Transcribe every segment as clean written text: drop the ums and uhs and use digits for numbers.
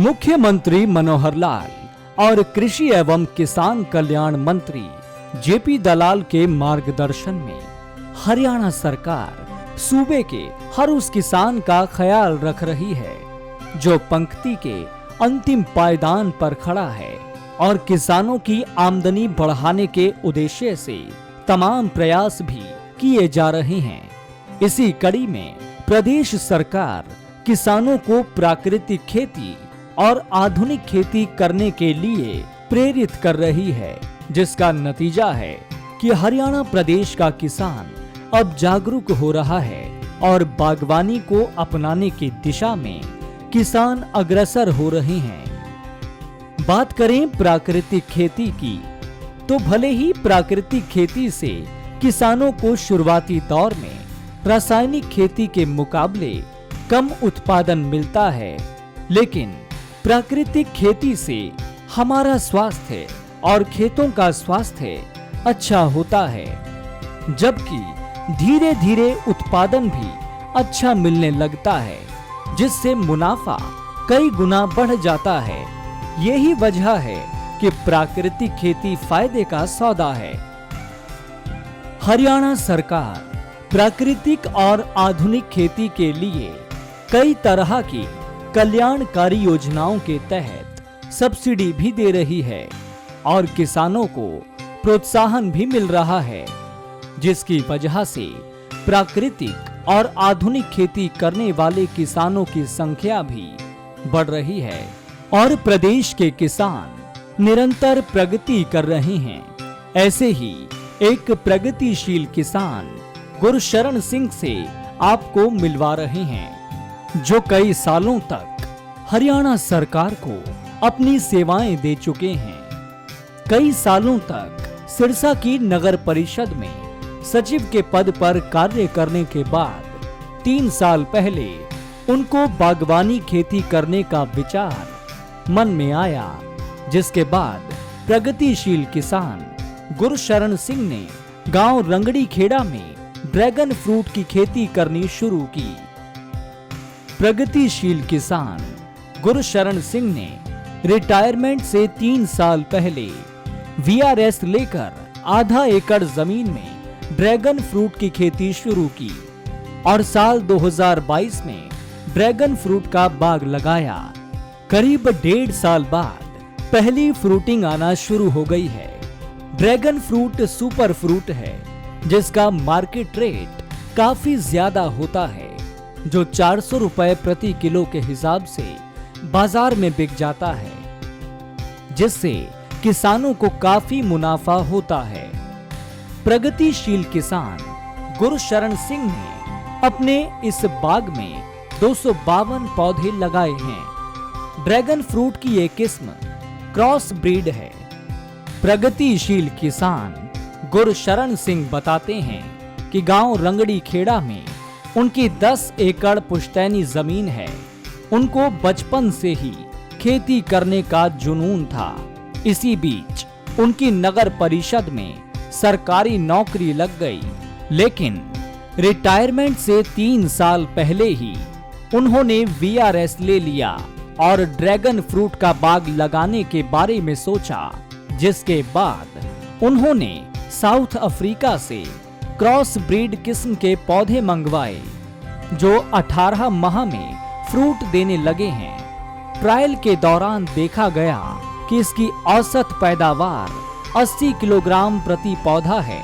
मुख्यमंत्री मनोहर लाल और कृषि एवं किसान कल्याण मंत्री जेपी दलाल के मार्गदर्शन में हरियाणा सरकार सूबे के हर उस किसान का ख्याल रख रही है जो पंक्ति के अंतिम पायदान पर खड़ा है और किसानों की आमदनी बढ़ाने के उद्देश्य से तमाम प्रयास भी किए जा रहे हैं। इसी कड़ी में प्रदेश सरकार किसानों को प्राकृतिक खेती और आधुनिक खेती करने के लिए प्रेरित कर रही है, जिसका नतीजा है कि हरियाणा प्रदेश का किसान अब जागरूक हो रहा है और बागवानी को अपनाने की दिशा में किसान अग्रसर हो रहे हैं। बात करें प्राकृतिक खेती की, तो भले ही प्राकृतिक खेती से किसानों को शुरुआती दौर में रासायनिक खेती के मुकाबले कम उत्पादन मिलता है, लेकिन प्राकृतिक खेती से हमारा स्वास्थ्य और खेतों का स्वास्थ्य अच्छा होता है, जबकि धीरे धीरे उत्पादन भी अच्छा मिलने लगता है, जिससे मुनाफा कई गुना बढ़ जाता है। यही वजह है कि प्राकृतिक खेती फायदे का सौदा है। हरियाणा सरकार प्राकृतिक और आधुनिक खेती के लिए कई तरह की कल्याणकारी योजनाओं के तहत सब्सिडी भी दे रही है और किसानों को प्रोत्साहन भी मिल रहा है, जिसकी वजह से प्राकृतिक और आधुनिक खेती करने वाले किसानों की संख्या भी बढ़ रही है और प्रदेश के किसान निरंतर प्रगति कर रहे हैं। ऐसे ही एक प्रगतिशील किसान गुरशरण सिंह से आपको मिलवा रहे हैं, जो कई सालों तक हरियाणा सरकार को अपनी सेवाएं दे चुके हैं। कई सालों तक सिरसा की नगर परिषद में सचिव के पद पर कार्य करने के बाद 3 साल पहले उनको बागवानी खेती करने का विचार मन में आया, जिसके बाद प्रगतिशील किसान गुरशरण सिंह ने गांव रंगड़ी खेड़ा में ड्रैगन फ्रूट की खेती करनी शुरू की। प्रगतिशील किसान गुरशरण सिंह ने रिटायरमेंट से 3 साल पहले वीआरएस लेकर आधा एकड़ जमीन में ड्रैगन फ्रूट की खेती शुरू की और साल 2022 में ड्रैगन फ्रूट का बाग लगाया। करीब 1.5 साल बाद पहली फ्रूटिंग आना शुरू हो गई है। ड्रैगन फ्रूट सुपर फ्रूट है, जिसका मार्केट रेट काफी ज्यादा होता है, जो 400 रुपए प्रति किलो के हिसाब से बाजार में बिक जाता है, जिससे किसानों को काफी मुनाफा होता है। प्रगतिशील किसान गुरशरण सिंह ने अपने इस बाग में 252 पौधे लगाए हैं। ड्रैगन फ्रूट की ये किस्म क्रॉस ब्रीड है। प्रगतिशील किसान गुरशरण सिंह बताते हैं कि गांव रंगड़ी खेड़ा में उनकी 10 एकड़ पुश्तैनी जमीन है। उनको बचपन से ही खेती करने का जुनून था। इसी बीच उनकी नगर परिषद में सरकारी नौकरी लग गई, लेकिन रिटायरमेंट से 3 साल पहले ही उन्होंने वीआरएस ले लिया और ड्रैगन फ्रूट का बाग लगाने के बारे में सोचा, जिसके बाद उन्होंने साउथ अफ्रीका से क्रॉस ब्रीड किस्म के पौधे मंगवाए, जो 18 माह में फ्रूट देने लगे हैं। ट्रायल के दौरान देखा गया कि इसकी औसत पैदावार 80 किलोग्राम प्रति पौधा है,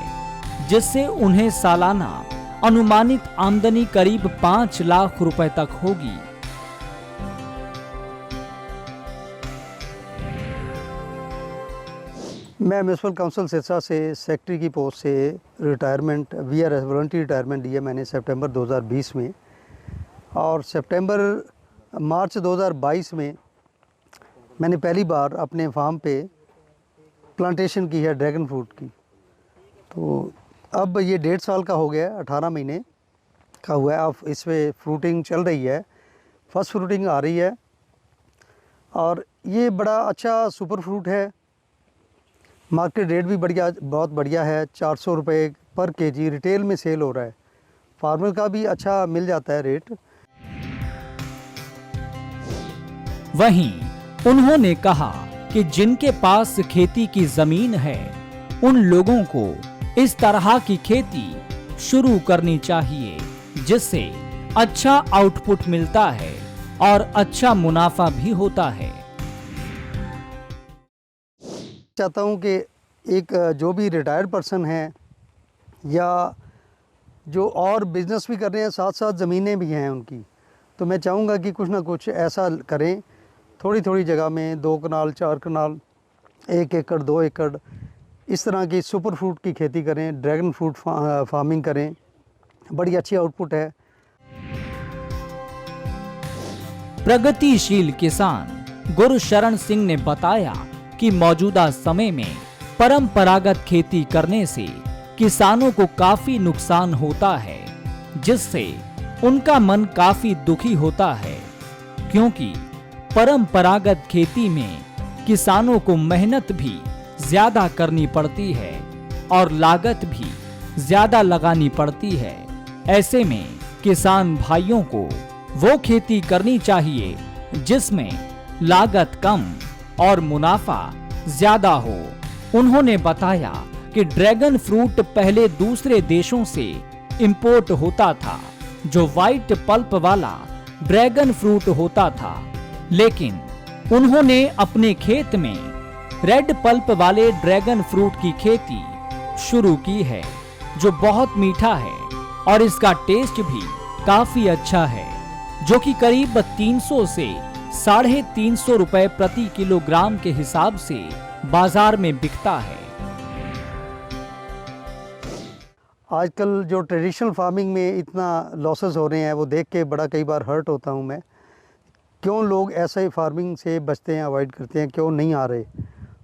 जिससे उन्हें सालाना अनुमानित आमदनी करीब 5 लाख रुपए तक होगी। मैं म्यूनसिपल काउंसिल सिरसा से सेक्रेटरी की पोस्ट से रिटायरमेंट वीआरएस वॉलंटरी रिटायरमेंट लिया मैंने सितंबर 2020 में, और मार्च 2022 में मैंने पहली बार अपने फार्म पे प्लांटेशन की है ड्रैगन फ्रूट की। तो अब ये 1.5 साल का हो गया, 18 महीने का हुआ है। अब इसमें फ्रूटिंग चल रही है, फर्स्ट फ्रूटिंग आ रही है और ये बड़ा अच्छा सुपर फ्रूट है। मार्केट रेट भी बहुत बढ़िया है, 400 रुपये पर केजी रिटेल में सेल हो रहा है। फार्मर का भी अच्छा मिल जाता है रेट। वहीं उन्होंने कहा कि जिनके पास खेती की जमीन है उन लोगों को इस तरह की खेती शुरू करनी चाहिए, जिससे अच्छा आउटपुट मिलता है और अच्छा मुनाफा भी होता है। चाहता हूँ कि एक जो भी रिटायर्ड पर्सन है या जो और बिजनेस भी कर रहे हैं, साथ साथ ज़मीनें भी हैं उनकी, तो मैं चाहूँगा कि कुछ ना कुछ ऐसा करें, थोड़ी थोड़ी जगह में 2 कनाल 4 कनाल 1 एकड़ 2 एकड़ इस तरह की सुपर फ्रूट की खेती करें, ड्रैगन फ्रूट फार्मिंग करें, बड़ी अच्छी आउटपुट है। प्रगतिशील किसान गुरशरण सिंह ने बताया कि मौजूदा समय में परंपरागत खेती करने से किसानों को काफी नुकसान होता है, जिससे उनका मन काफी दुखी होता है, क्योंकि परंपरागत खेती में किसानों को मेहनत भी ज्यादा करनी पड़ती है और लागत भी ज्यादा लगानी पड़ती है। ऐसे में किसान भाइयों को वो खेती करनी चाहिए जिसमें लागत कम और मुनाफा ज्यादा हो। उन्होंने बताया कि ड्रैगन फ्रूट पहले दूसरे देशों से इंपोर्ट होता था, जो व्हाइट पल्प वाला ड्रैगन फ्रूट होता था, लेकिन उन्होंने अपने खेत में रेड पल्प वाले ड्रैगन फ्रूट की खेती शुरू की है, जो बहुत मीठा है और इसका टेस्ट भी काफी अच्छा है, जो कि करीब 300 से 350 रुपए प्रति किलोग्राम के हिसाब से बाजार में बिकता है। आजकल जो ट्रेडिशनल फार्मिंग में इतना लॉसेस हो रहे हैं, वो देख के बड़ा कई बार हर्ट होता हूँ मैं। क्यों लोग ऐसे फार्मिंग से बचते हैं, अवॉइड करते हैं, क्यों नहीं आ रहे?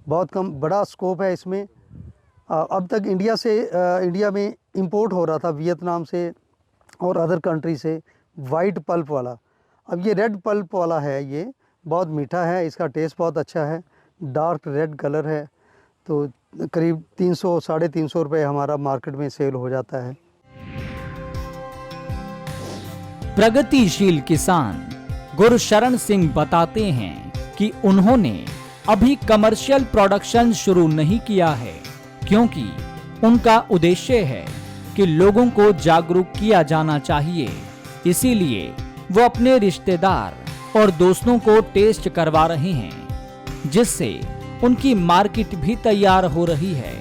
बहुत कम, बड़ा स्कोप है इसमें। अब तक इंडिया में इंपोर्ट हो रहा था वियतनाम से और अदर कंट्री से वाइट पल्प वाला। अब ये रेड पल्प वाला है, ये बहुत मीठा है, इसका टेस्ट बहुत अच्छा है, डार्क रेड कलर है, तो करीब 300 350 रुपये हमारा मार्केट में सेल हो जाता है। प्रगतिशील किसान गुरशरण सिंह बताते हैं कि उन्होंने अभी कमर्शियल प्रोडक्शन शुरू नहीं किया है, क्योंकि उनका उद्देश्य है कि लोगों को जागरूक किया जाना चाहिए। इसीलिए वो अपने रिश्तेदार और दोस्तों को टेस्ट करवा रहे हैं, जिससे उनकी मार्केट भी तैयार हो रही है।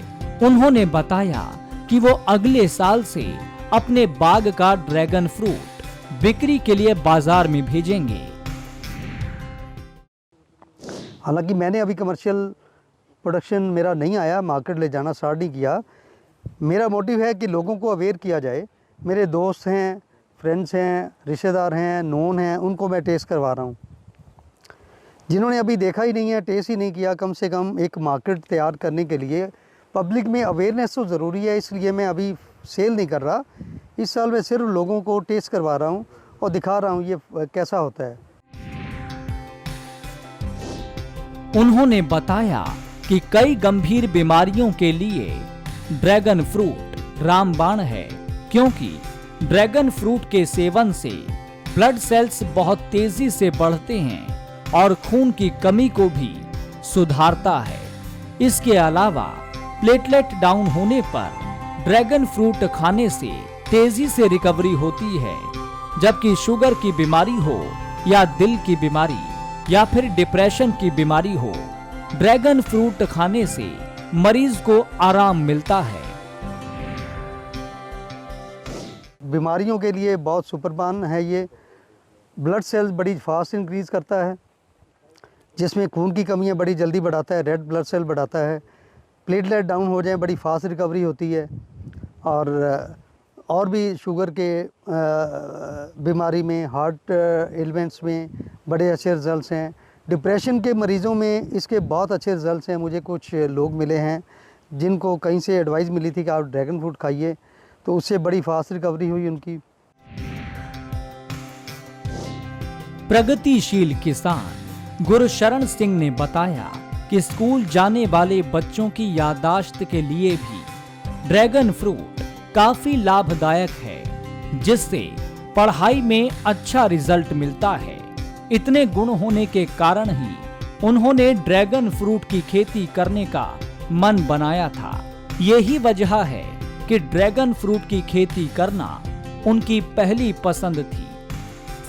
उन्होंने बताया कि वो अगले साल से अपने बाग का ड्रैगन फ्रूट बिक्री के लिए बाजार में भेजेंगे। हालांकि मैंने अभी कमर्शियल प्रोडक्शन मेरा नहीं आया, मार्केट ले जाना स्टार्ट नहीं किया। मेरा मोटिव है कि लोगों को अवेयर किया जाए। मेरे दोस्त हैं, फ्रेंड्स हैं, रिश्तेदार हैं, नोन हैं, उनको मैं टेस्ट करवा रहा हूँ। जिन्होंने अभी देखा ही नहीं है, टेस्ट ही नहीं किया, कम से कम एक मार्केट तैयार करने के लिए पब्लिक में अवेयरनेस तो ज़रूरी है। इसलिए मैं अभी सेल नहीं कर रहा। इस साल मैं सिर्फ लोगों को टेस्ट करवा रहा हूँ और दिखा रहा हूँ ये कैसा होता है। उन्होंने बताया कि कई गंभीर बीमारियों के लिए ड्रैगन फ्रूट रामबाण है, क्योंकि ड्रैगन फ्रूट के सेवन से ब्लड सेल्स बहुत तेजी से बढ़ते हैं और खून की कमी को भी सुधारता है। इसके अलावा प्लेटलेट डाउन होने पर ड्रैगन फ्रूट खाने से तेजी से रिकवरी होती है, जबकि शुगर की बीमारी हो या दिल की बीमारी या फिर डिप्रेशन की बीमारी हो, ड्रैगन फ्रूट खाने से मरीज को आराम मिलता है। बीमारियों के लिए बहुत सुपरपान है ये। ब्लड सेल्स बड़ी फास्ट इंक्रीज करता है, जिसमें खून की कमियां बड़ी जल्दी बढ़ाता है, रेड ब्लड सेल बढ़ाता है। प्लेटलेट डाउन हो जाए, बड़ी फास्ट रिकवरी होती है। और भी शुगर के बीमारी में, हार्ट एलिमेंट्स में बड़े अच्छे रिजल्ट्स हैं। डिप्रेशन के मरीज़ों में इसके बहुत अच्छे रिजल्ट्स हैं। मुझे कुछ लोग मिले हैं जिनको कहीं से एडवाइस मिली थी कि आप ड्रैगन फ्रूट खाइए, तो उससे बड़ी फास्ट रिकवरी हुई उनकी। प्रगतिशील किसान गुरशरण सिंह ने बताया कि स्कूल जाने वाले बच्चों की याददाश्त के लिए भी ड्रैगन फ्रूट काफी लाभदायक है, जिससे पढ़ाई में अच्छा रिजल्ट मिलता है। इतने गुण होने के कारण ही उन्होंने ड्रैगन फ्रूट की खेती करने का मन बनाया था। यही वजह है कि ड्रैगन फ्रूट की खेती करना उनकी पहली पसंद थी।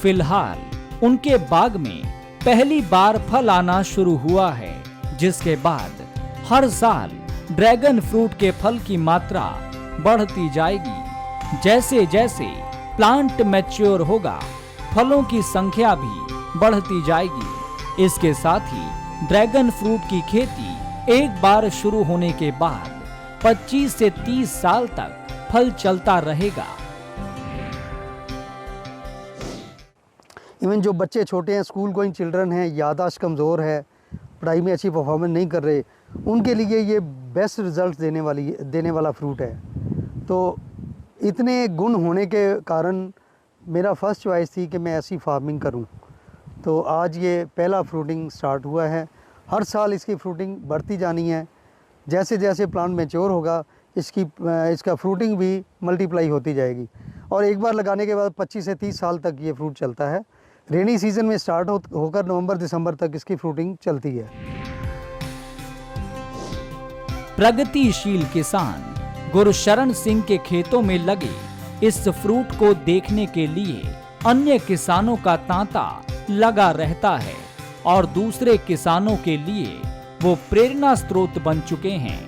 फिलहाल उनके बाग में पहली बार फल आना शुरू हुआ है, जिसके बाद हर साल ड्रैगन फ्रूट के फल की मात्रा बढ़ती जाएगी। जैसे जैसे प्लांट मैच्योर होगा, फलों की संख्या भी बढ़ती जाएगी। इसके साथ ही ड्रैगन फ्रूट की खेती एक बार शुरू होने के बाद 25 से 30 साल तक फल चलता रहेगा। इवन जो बच्चे छोटे हैं, स्कूल गोइंग चिल्ड्रन हैं, याददाश्त कमज़ोर है, पढ़ाई में अच्छी परफॉर्मेंस नहीं कर रहे, उनके लिए ये बेस्ट रिजल्ट देने वाला फ्रूट है। तो इतने गुण होने के कारण मेरा फर्स्ट चॉइस थी कि मैं ऐसी फार्मिंग करूं। तो आज ये पहला फ्रूटिंग स्टार्ट हुआ है। हर साल इसकी फ्रूटिंग बढ़ती जानी है। जैसे जैसे प्लांट मैच्योर होगा, इसका फ्रूटिंग भी मल्टीप्लाई होती जाएगी और एक बार लगाने के बाद 25 से 30 साल तक ये फ्रूट चलता है। रेनी सीजन में स्टार्ट होकर नवंबर दिसंबर तक इसकी फ्रूटिंग चलती है। प्रगतिशील किसान गुरशरण सिंह के खेतों में लगे इस फ्रूट को देखने के लिए अन्य किसानों का तांता लगा रहता है और दूसरे किसानों के लिए वो प्रेरणा स्रोत बन चुके हैं।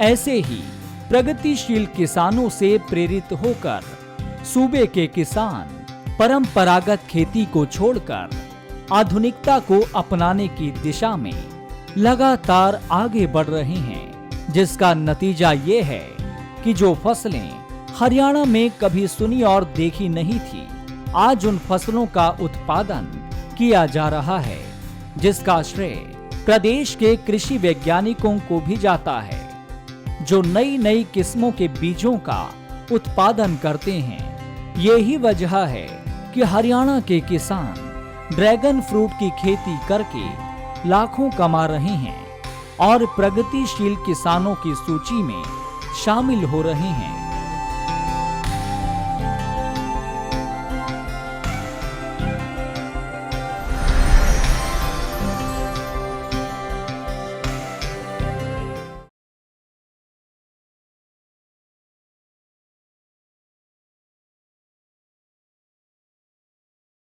ऐसे ही प्रगतिशील किसानों से प्रेरित होकर सूबे के किसान परंपरागत खेती को छोड़कर आधुनिकता को अपनाने की दिशा में लगातार आगे बढ़ रहे हैं, जिसका नतीजा ये है कि जो फसलें हरियाणा में कभी सुनी और देखी नहीं थी, आज उन फसलों का उत्पादन किया जा रहा है, जिसका श्रेय प्रदेश के कृषि वैज्ञानिकों को भी जाता है, जो नई नई किस्मों के बीजों का उत्पादन करते हैं। यही वजह है कि हरियाणा के किसान ड्रैगन फ्रूट की खेती करके लाखों कमा रहे हैं और प्रगतिशील किसानों की सूची में शामिल हो रहे हैं।